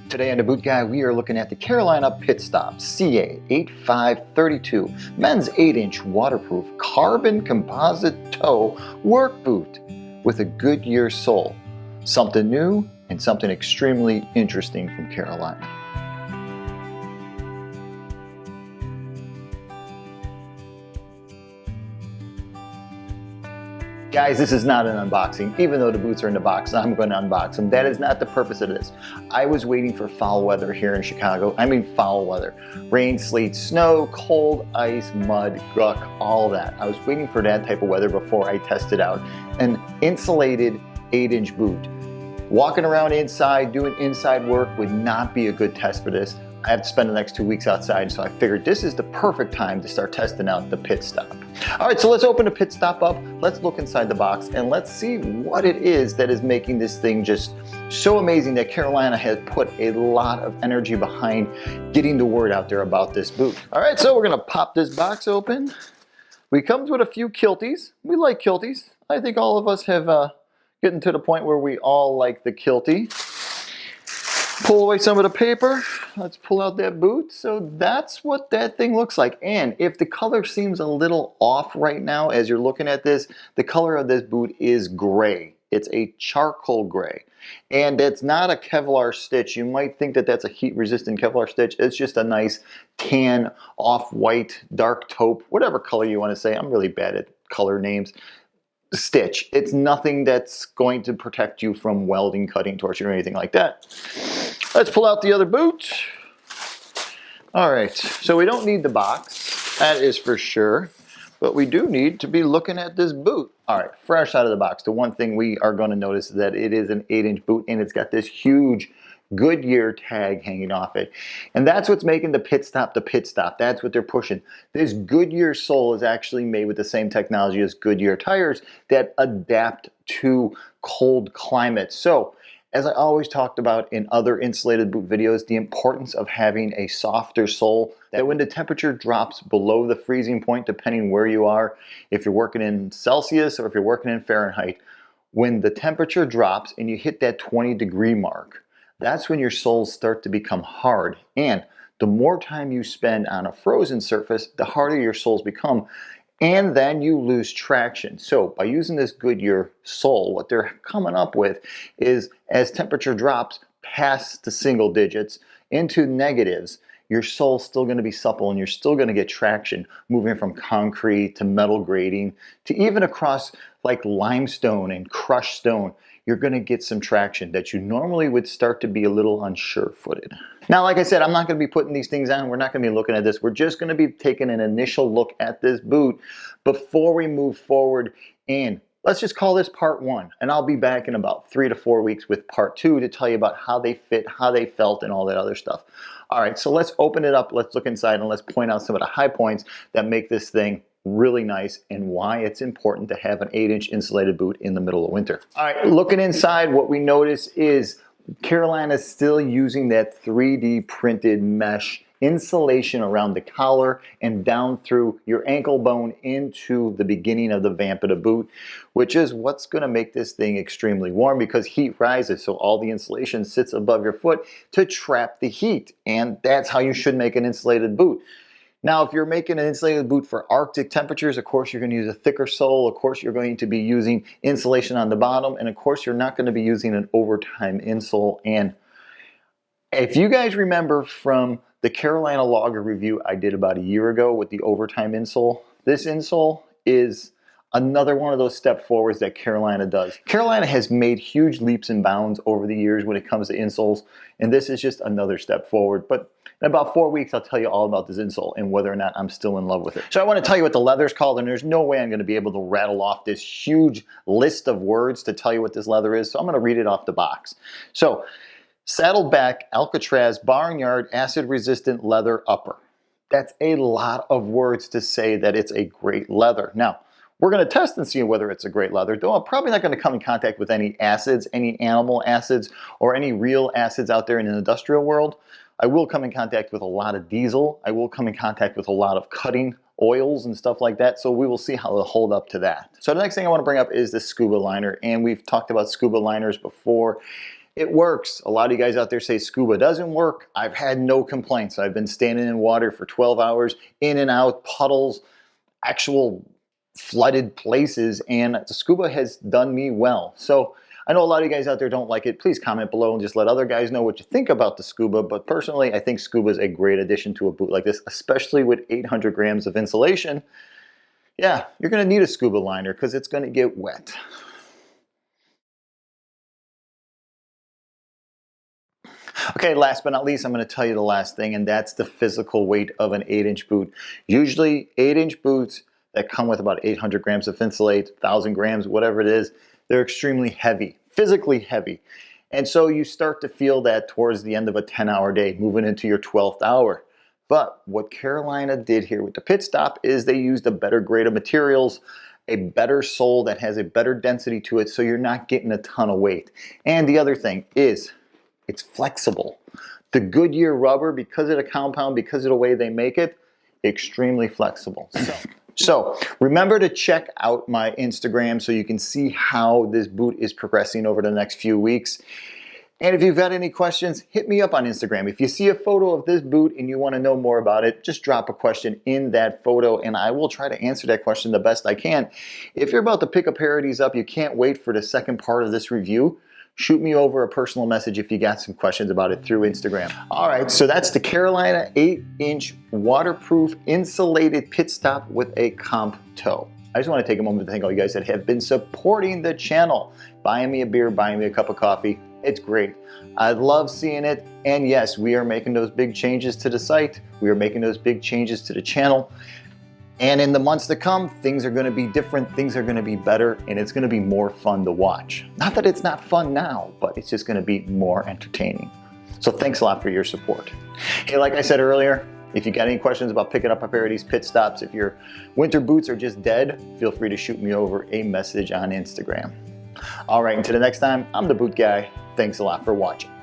Today on The Boot Guy, we are looking at the Carolina Pitstop CA8532 men's 8-inch waterproof carbon composite toe work boot with a Goodyear sole. Something new and something extremely interesting from Carolina. Guys, this is not an unboxing. Even though the boots are in the box, I'm going to unbox them. That is not the purpose of this. I was waiting for foul weather here in Chicago. I mean foul weather. Rain, sleet, snow, cold, ice, mud, guck, all that. I was waiting for that type of weather before I tested out an insulated 8-inch boot. Walking around inside, doing inside work would not be a good test for this. I have to spend the next 2 weeks outside, so I figured this is the perfect time to start testing out the Pitstop. All right, so let's open the Pitstop up, let's look inside the box, and let's see what it is that is making this thing just so amazing that Carolina has put a lot of energy behind getting the word out there about this boot. All right, so we're gonna pop this box open. We comes with a few kilties. We like kilties. I think all of us have gotten to the point where we all like the kiltie. Pull away some of the paper. Let's pull out that boot. So that's what that thing looks like. And if the color seems a little off right now as you're looking at this, the color of this boot is gray. It's a charcoal gray. And it's not a Kevlar stitch. You might think that that's a heat-resistant Kevlar stitch. It's just a nice tan, off-white, dark taupe, whatever color you want to say. I'm really bad at color names. Stitch. It's nothing that's going to protect you from welding, cutting, torching, or anything like that. Let's pull out the other boot. All right, so we don't need the box, that is for sure, but we do need to be looking at this boot. All right, fresh out of the box, the one thing we are going to notice is that it is an 8-inch boot and it's got this huge Goodyear tag hanging off it. And that's what's making the Pitstop the Pitstop. That's what they're pushing. This Goodyear sole is actually made with the same technology as Goodyear tires that adapt to cold climates. So, as I always talked about in other insulated boot videos, the importance of having a softer sole that when the temperature drops below the freezing point, depending where you are, if you're working in Celsius or if you're working in Fahrenheit, when the temperature drops and you hit that 20-degree mark, that's when your soles start to become hard. And the more time you spend on a frozen surface, the harder your soles become. And then you lose traction. So by using this Goodyear sole, what they're coming up with is as temperature drops past the single digits into negatives, your sole's still going to be supple and you're still going to get traction moving from concrete to metal grating to even across like limestone and crushed stone. You're going to get some traction that you normally would start to be a little unsure-footed. Now, like I said, I'm not going to be putting these things on. We're not going to be looking at this. We're just going to be taking an initial look at this boot before we move forward. And let's just call this part 1. And I'll be back in about 3 to 4 weeks with part 2 to tell you about how they fit, how they felt, and all that other stuff. All right, so let's open it up. Let's look inside and let's point out some of the high points that make this thing really nice and why it's important to have an 8-inch insulated boot in the middle of winter. All right, looking inside, what we notice is Carolina's still using that 3D printed mesh insulation around the collar and down through your ankle bone into the beginning of the vamp of the boot, which is what's going to make this thing extremely warm because heat rises. So all the insulation sits above your foot to trap the heat. And that's how you should make an insulated boot. Now, if you're making an insulated boot for Arctic temperatures, of course, you're going to use a thicker sole. Of course, you're going to be using insulation on the bottom. And of course, you're not going to be using an overtime insole. And if you guys remember from the Carolina Logger review I did about a year ago with the overtime insole, this insole is another one of those step forwards that Carolina does. Carolina has made huge leaps and bounds over the years when it comes to insoles, and this is just another step forward. But in about 4 weeks, I'll tell you all about this insole and whether or not I'm still in love with it. So I want to tell you what the leather's called, and there's no way I'm going to be able to rattle off this huge list of words to tell you what this leather is, so I'm going to read it off the box. So, saddleback Alcatraz barnyard acid-resistant leather upper. That's a lot of words to say that it's a great leather. Now, we're going to test and see whether it's a great leather, though I'm probably not going to come in contact with any acids, any animal acids, or any real acids out there in the industrial world. I will come in contact with a lot of diesel. I will come in contact with a lot of cutting oils and stuff like that, so we will see how it'll hold up to that. So the next thing I want to bring up is the scuba liner, and we've talked about scuba liners before. It works. A lot of you guys out there say scuba doesn't work. I've had no complaints. I've been standing in water for 12 hours, in and out, puddles, actual flooded places, and the scuba has done me well. So I know a lot of you guys out there don't like it. Please comment below and just let other guys know what you think about the scuba. But personally, I think scuba is a great addition to a boot like this, especially with 800 grams of insulation. Yeah, you're going to need a scuba liner because it's going to get wet. Okay, last but not least, I'm going to tell you the last thing, and that's the physical weight of an 8-inch boot. Usually 8-inch boots that come with about 800 grams of insulate, 1,000 grams, whatever it is, they're extremely heavy, physically heavy. And so you start to feel that towards the end of a 10-hour day, moving into your 12th hour. But what Carolina did here with the Pitstop is they used a better grade of materials, a better sole that has a better density to it, so you're not getting a ton of weight. And the other thing is, it's flexible. The Goodyear rubber, because of the compound, because of the way they make it, extremely flexible. So remember to check out my Instagram so you can see how this boot is progressing over the next few weeks. And if you've got any questions, hit me up on Instagram. If you see a photo of this boot and you want to know more about it, just drop a question in that photo and I will try to answer that question the best I can. If you're about to pick a pair of these up, you can't wait for the second part of this review, shoot me over a personal message if you got some questions about it through Instagram. All right, so that's the Carolina 8-inch waterproof insulated Pitstop with a comp toe. I just want to take a moment to thank all you guys that have been supporting the channel, buying me a beer, buying me a cup of coffee. It's great. I love seeing it. And yes, we are making those big changes to the site. We are making those big changes to the channel. And in the months to come, things are going to be different, things are going to be better, and it's going to be more fun to watch. Not that it's not fun now, but it's just going to be more entertaining. So thanks a lot for your support. Hey, like I said earlier, if you got any questions about picking up a pair of these Pitstops, if your winter boots are just dead, feel free to shoot me over a message on Instagram. All right, until the next time, I'm the Boot Guy. Thanks a lot for watching.